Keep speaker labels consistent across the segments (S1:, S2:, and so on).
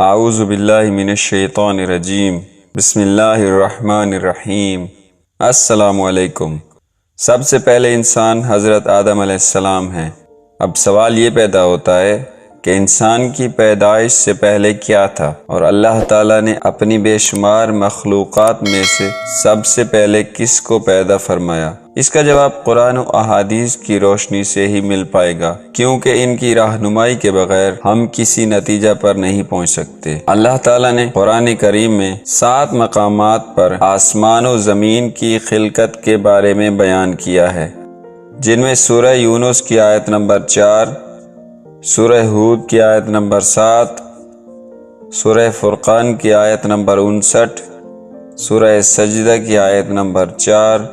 S1: اعوذ باللہ من الشیطان الرجیم بسم اللہ الرحمن الرحیم۔ السلام علیکم۔ سب سے پہلے انسان حضرت آدم علیہ السلام ہیں۔ اب سوال یہ پیدا ہوتا ہے کہ انسان کی پیدائش سے پہلے کیا تھا، اور اللہ تعالیٰ نے اپنی بے شمار مخلوقات میں سے سب سے پہلے کس کو پیدا فرمایا؟ اس کا جواب قرآن و احادیث کی روشنی سے ہی مل پائے گا، کیونکہ ان کی رہنمائی کے بغیر ہم کسی نتیجہ پر نہیں پہنچ سکتے۔ اللہ تعالیٰ نے قرآن کریم میں 7 مقامات پر آسمان و زمین کی خلقت کے بارے میں بیان کیا ہے، جن میں سورہ یونس کی آیت نمبر 4، سورہ ہود کی آیت نمبر 7، سورہ فرقان کی آیت نمبر 59، سورہ سجدہ کی آیت نمبر 4،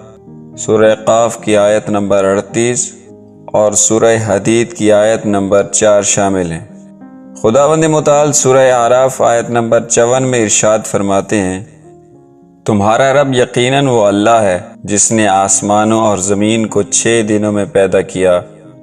S1: سورہ قاف کی آیت نمبر 38 اور سورہ حدید کی آیت نمبر 4 شامل ہیں۔ خداوند متعال سورہ اعراف آیت نمبر 54 میں ارشاد فرماتے ہیں، تمہارا رب یقیناً وہ اللہ ہے جس نے آسمانوں اور زمین کو 6 دنوں میں پیدا کیا،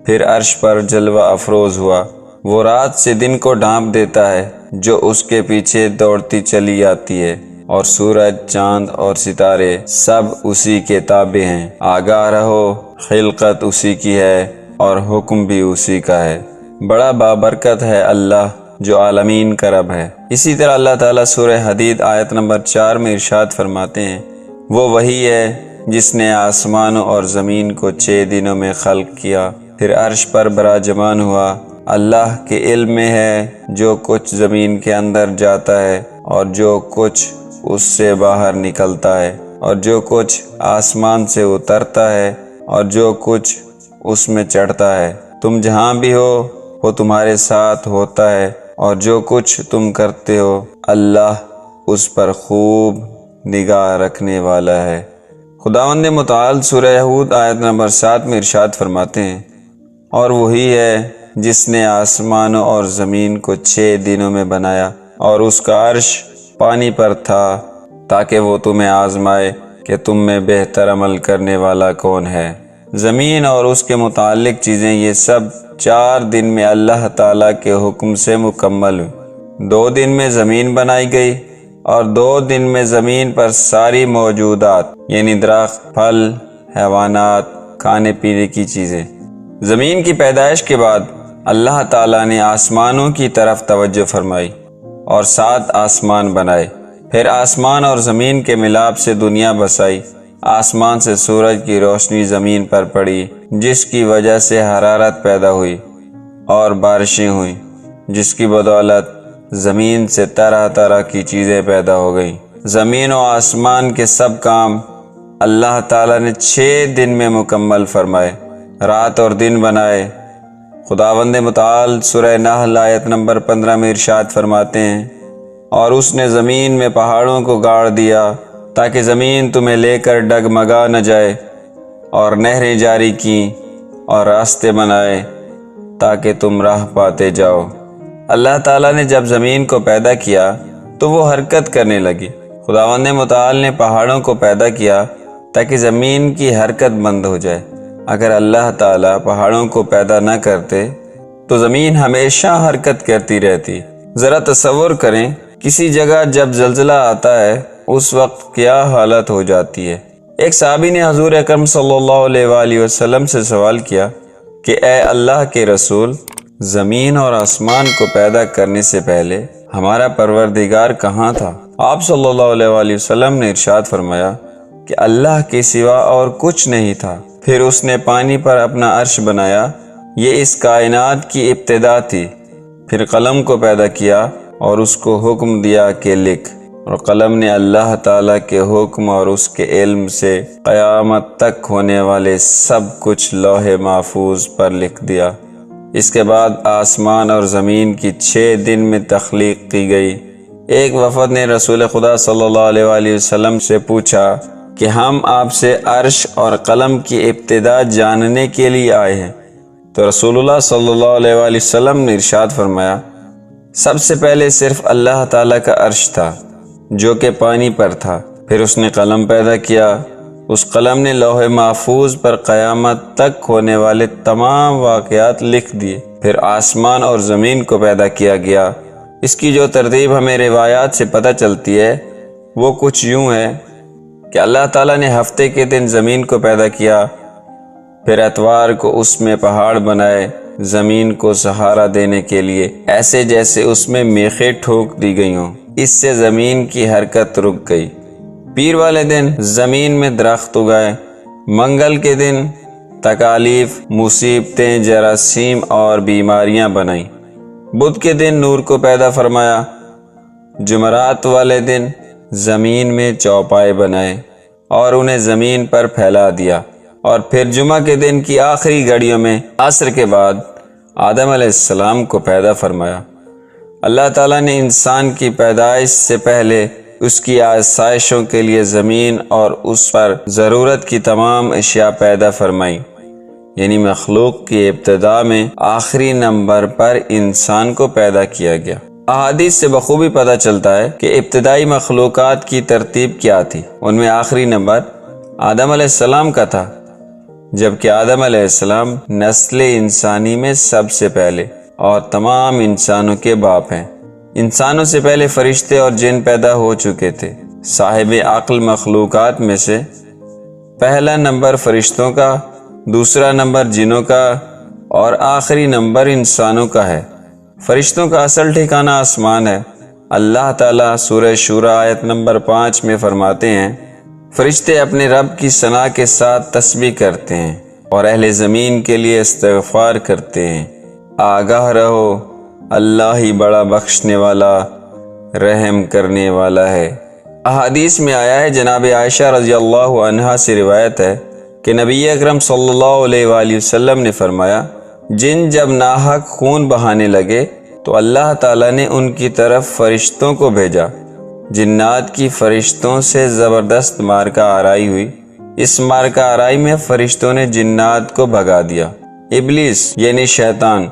S1: پھر عرش پر جلوہ افروز ہوا۔ وہ رات سے دن کو ڈھانپ دیتا ہے جو اس کے پیچھے دوڑتی چلی آتی ہے، اور سورج، چاند اور ستارے سب اسی کے تابع ہیں۔ آگاہ رہو، خلقت اسی کی ہے اور حکم بھی اسی کا ہے۔ بڑا بابرکت ہے اللہ جو عالمین کا رب ہے۔ اسی طرح اللہ تعالیٰ سورہ حدید آیت نمبر 4 میں ارشاد فرماتے ہیں، وہ وہی ہے جس نے آسمانوں اور زمین کو 6 دنوں میں خلق کیا، پھر عرش پر براجمان ہوا۔ اللہ کے علم میں ہے جو کچھ زمین کے اندر جاتا ہے اور جو کچھ اس سے باہر نکلتا ہے، اور جو کچھ آسمان سے اترتا ہے اور جو کچھ اس میں چڑھتا ہے۔ تم جہاں بھی ہو وہ تمہارے ساتھ ہوتا ہے، اور جو کچھ تم کرتے ہو اللہ اس پر خوب نگاہ رکھنے والا ہے۔ خداوند متعال سورہ ہود آیت نمبر 7 میں ارشاد فرماتے ہیں، اور وہی ہے جس نے آسمانوں اور زمین کو 6 دنوں میں بنایا، اور اس کا عرش پانی پر تھا تاکہ وہ تمہیں آزمائے کہ تم میں بہتر عمل کرنے والا کون ہے۔ زمین اور اس کے متعلق چیزیں یہ سب 4 دن میں اللہ تعالیٰ کے حکم سے مکمل ہوئی۔ 2 دن میں زمین بنائی گئی، اور 2 دن میں زمین پر ساری موجودات یعنی درخت، پھل، حیوانات، کھانے پینے کی چیزیں۔ زمین کی پیدائش کے بعد اللہ تعالیٰ نے آسمانوں کی طرف توجہ فرمائی اور 7 آسمان بنائے، پھر آسمان اور زمین کے ملاپ سے دنیا بسائی۔ آسمان سے سورج کی روشنی زمین پر پڑی، جس کی وجہ سے حرارت پیدا ہوئی اور بارشیں ہوئیں، جس کی بدولت زمین سے طرح طرح کی چیزیں پیدا ہو گئیں۔ زمین و آسمان کے سب کام اللہ تعالیٰ نے 6 دن میں مکمل فرمائے، رات اور دن بنائے۔ خداوند متعال سورہ نحل آیت نمبر 15 میں ارشاد فرماتے ہیں، اور اس نے زمین میں پہاڑوں کو گاڑ دیا تاکہ زمین تمہیں لے کر ڈگمگا نہ جائے، اور نہریں جاری کیں اور راستے بنائے تاکہ تم راہ پاتے جاؤ۔ اللہ تعالیٰ نے جب زمین کو پیدا کیا تو وہ حرکت کرنے لگی۔ خداوند متعال نے پہاڑوں کو پیدا کیا تاکہ زمین کی حرکت بند ہو جائے۔ اگر اللہ تعالیٰ پہاڑوں کو پیدا نہ کرتے تو زمین ہمیشہ حرکت کرتی رہتی۔ ذرا تصور کریں، کسی جگہ جب زلزلہ آتا ہے اس وقت کیا حالت ہو جاتی ہے۔ ایک صحابی نے حضور اکرم صلی اللہ علیہ وآلہ وسلم سے سوال کیا کہ اے اللہ کے رسول، زمین اور آسمان کو پیدا کرنے سے پہلے ہمارا پروردگار کہاں تھا؟ آپ صلی اللہ علیہ وآلہ وسلم نے ارشاد فرمایا کہ اللہ کے سوا اور کچھ نہیں تھا۔ پھر اس نے پانی پر اپنا عرش بنایا، یہ اس کائنات کی ابتدا تھی۔ پھر قلم کو پیدا کیا اور اس کو حکم دیا کہ لکھ، اور قلم نے اللہ تعالیٰ کے حکم اور اس کے علم سے قیامت تک ہونے والے سب کچھ لوح محفوظ پر لکھ دیا۔ اس کے بعد آسمان اور زمین کی 6 دن میں تخلیق کی گئی۔ ایک وفد نے رسول خدا صلی اللہ علیہ وآلہ وسلم سے پوچھا کہ ہم آپ سے عرش اور قلم کی ابتدا جاننے کے لیے آئے ہیں، تو رسول اللہ صلی اللہ علیہ وآلہ وسلم نے ارشاد فرمایا، سب سے پہلے صرف اللہ تعالیٰ کا عرش تھا جو کہ پانی پر تھا، پھر اس نے قلم پیدا کیا، اس قلم نے لوح محفوظ پر قیامت تک ہونے والے تمام واقعات لکھ دیے، پھر آسمان اور زمین کو پیدا کیا گیا، اس کی جو ترتیب ہمیں روایات سے پتہ چلتی ہے وہ کچھ یوں ہے کہ اللہ تعالیٰ نے ہفتے کے دن زمین کو پیدا کیا، پھر اتوار کو اس میں پہاڑ بنائے زمین کو سہارا دینے کے لیے، ایسے جیسے اس میں میخیں ٹھوک دی گئی ہوں، اس سے زمین کی حرکت رک گئی۔ پیر والے دن زمین میں درخت اگائے، منگل کے دن تکالیف، مصیبتیں، جراثیم اور بیماریاں بنائیں، بدھ کے دن نور کو پیدا فرمایا، جمعرات والے دن زمین میں چوپائے بنائے اور انہیں زمین پر پھیلا دیا، اور پھر جمعہ کے دن کی آخری گھڑیوں میں عصر کے بعد آدم علیہ السلام کو پیدا فرمایا۔ اللہ تعالیٰ نے انسان کی پیدائش سے پہلے اس کی آسائشوں کے لیے زمین اور اس پر ضرورت کی تمام اشیاء پیدا فرمائی، یعنی مخلوق کی ابتدا میں آخری نمبر پر انسان کو پیدا کیا گیا۔ احادیث سے بخوبی پتہ چلتا ہے کہ ابتدائی مخلوقات کی ترتیب کیا تھی۔ ان میں آخری نمبر آدم علیہ السلام کا تھا، جبکہ آدم علیہ السلام نسل انسانی میں سب سے پہلے اور تمام انسانوں کے باپ ہیں۔ انسانوں سے پہلے فرشتے اور جن پیدا ہو چکے تھے۔ صاحب عقل مخلوقات میں سے پہلا نمبر فرشتوں کا، دوسرا نمبر جنوں کا اور آخری نمبر انسانوں کا ہے۔ فرشتوں کا اصل ٹھکانہ آسمان ہے۔ اللہ تعالیٰ سورہ شورى آیت نمبر 5 میں فرماتے ہیں، فرشتے اپنے رب کی ثنا کے ساتھ تسبیح کرتے ہیں اور اہل زمین کے لیے استغفار کرتے ہیں۔ آگاہ رہو، اللہ ہی بڑا بخشنے والا، رحم کرنے والا ہے۔ احادیث میں آیا ہے، جناب عائشہ رضی اللہ عنہا سے روایت ہے کہ نبی اکرم صلی اللہ علیہ وآلہ وسلم نے فرمایا، جن جب ناحق خون بہانے لگے تو اللہ تعالیٰ نے ان کی طرف فرشتوں کو بھیجا۔ جنات کی فرشتوں سے زبردست مارکہ آرائی ہوئی۔ اس مارکہ آرائی میں فرشتوں نے جنات کو بھگا دیا۔ ابلیس یعنی شیطان،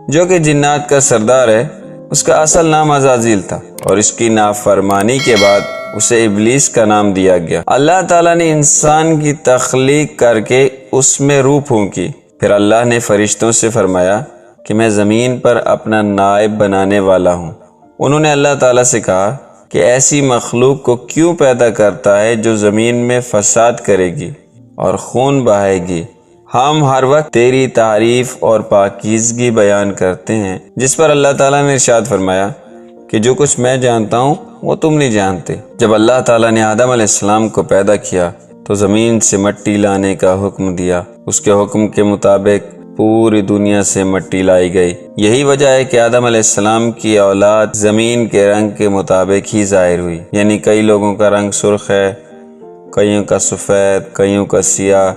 S1: جو کہ جنات کا سردار ہے، اس کا اصل نام عزازیل تھا، اور اس کی نافرمانی کے بعد اسے ابلیس کا نام دیا گیا۔ اللہ تعالیٰ نے انسان کی تخلیق کر کے اس میں روح پھونکی، پھر اللہ نے فرشتوں سے فرمایا کہ میں زمین پر اپنا نائب بنانے والا ہوں۔ انہوں نے اللہ تعالیٰ سے کہا کہ ایسی مخلوق کو کیوں پیدا کرتا ہے جو زمین میں فساد کرے گی اور خون بہائے گی؟ ہم ہر وقت تیری تعریف اور پاکیزگی بیان کرتے ہیں۔ جس پر اللہ تعالیٰ نے ارشاد فرمایا کہ جو کچھ میں جانتا ہوں وہ تم نہیں جانتے۔ جب اللہ تعالیٰ نے آدم علیہ السلام کو پیدا کیا تو زمین سے مٹی لانے کا حکم دیا۔ اس کے حکم کے مطابق پوری دنیا سے مٹی لائی گئی۔ یہی وجہ ہے کہ آدم علیہ السلام کی اولاد زمین کے رنگ کے مطابق ہی ظاہر ہوئی، یعنی کئی لوگوں کا رنگ سرخ ہے، کئیوں کا سفید، کئیوں کا سیاہ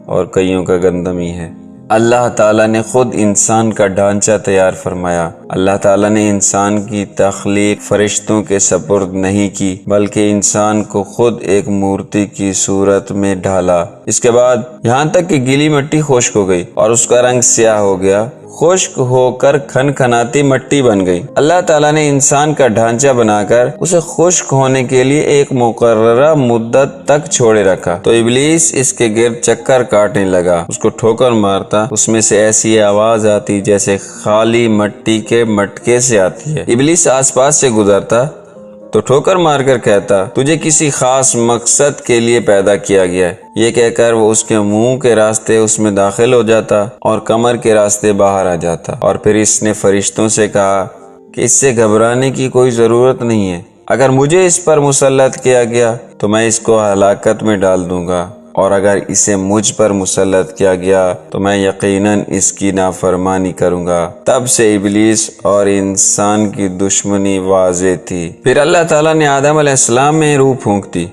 S1: اور کئیوں کا گندمی ہے۔ اللہ تعالیٰ نے خود انسان کا ڈھانچہ تیار فرمایا۔ اللہ تعالیٰ نے انسان کی تخلیق فرشتوں کے سپرد نہیں کی، بلکہ انسان کو خود ایک مورتی کی صورت میں ڈھالا۔ اس کے بعد یہاں تک کہ گیلی مٹی خشک ہو گئی اور اس کا رنگ سیاہ ہو گیا، خشک ہو کر کھنکھناتی مٹی بن گئی۔ اللہ تعالیٰ نے انسان کا ڈھانچہ بنا کر اسے خشک ہونے کے لیے ایک مقررہ مدت تک چھوڑے رکھا تو ابلیس اس کے گرد چکر کاٹنے لگا، اس کو ٹھوکر مارتا، اس میں سے ایسی آواز آتی جیسے خالی مٹی کے مٹکے سے آتی ہے۔ ابلیس آس پاس سے گزرتا تو ٹھوکر مار کر کہتا، تجھے کسی خاص مقصد کے لیے پیدا کیا گیا ہے۔ یہ کہہ کر وہ اس کے منہ کے راستے اس میں داخل ہو جاتا اور کمر کے راستے باہر آ جاتا۔ اور پھر اس نے فرشتوں سے کہا کہ اس سے گھبرانے کی کوئی ضرورت نہیں ہے، اگر مجھے اس پر مسلط کیا گیا تو میں اس کو ہلاکت میں ڈال دوں گا، اور اگر اسے مجھ پر مسلط کیا گیا تو میں یقیناً اس کی نافرمانی کروں گا۔ تب سے ابلیس اور انسان کی دشمنی واضح تھی۔ پھر اللہ تعالیٰ نے آدم علیہ السلام میں روح پھونک دی۔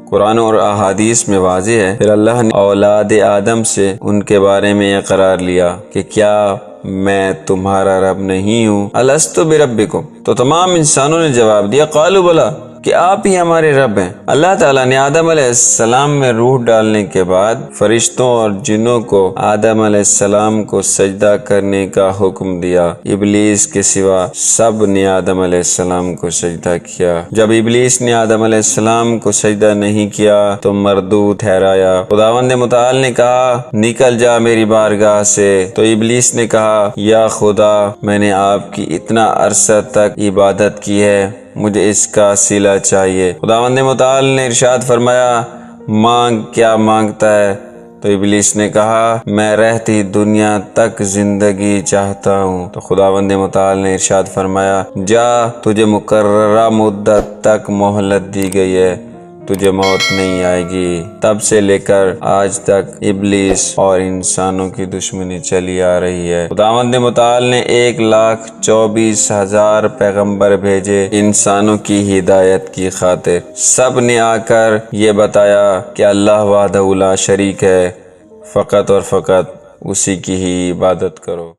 S1: قرآن اور احادیث میں واضح ہے، پھر اللہ نے اولاد آدم سے ان کے بارے میں اقرار لیا کہ کیا میں تمہارا رب نہیں ہوں؟ الستُ بربکم؟ تو تمام انسانوں نے جواب دیا، قالوا بلا، کہ آپ ہی ہمارے رب ہیں۔ اللہ تعالیٰ نے آدم علیہ السلام میں روح ڈالنے کے بعد فرشتوں اور جنوں کو آدم علیہ السلام کو سجدہ کرنے کا حکم دیا۔ ابلیس کے سوا سب نے آدم علیہ السلام کو سجدہ کیا۔ جب ابلیس نے آدم علیہ السلام کو سجدہ نہیں کیا تو مردود ٹھہرایا۔ خداوند متعال نے کہا نکل جا میری بارگاہ سے، تو ابلیس نے کہا یا خدا، میں نے آپ کی اتنا عرصہ تک عبادت کی ہے، مجھے اس کا صلہ چاہیے۔ خداوند متعال نے ارشاد فرمایا مانگ، کیا مانگتا ہے؟ تو ابلیس نے کہا میں رہتی دنیا تک زندگی چاہتا ہوں۔ تو خداوند متعال نے ارشاد فرمایا جا، تجھے مقررہ مدت تک مہلت دی گئی ہے، تجھے موت نہیں آئے گی۔ تب سے لے کر آج تک ابلیس اور انسانوں کی دشمنی چلی آ رہی ہے۔ خداوند متعال نے 1,24,000 پیغمبر بھیجے انسانوں کی ہدایت کی خاطر۔ سب نے آ کر یہ بتایا کہ اللہ وحدہ لا شریک ہے، فقط اور فقط اسی کی ہی عبادت کرو۔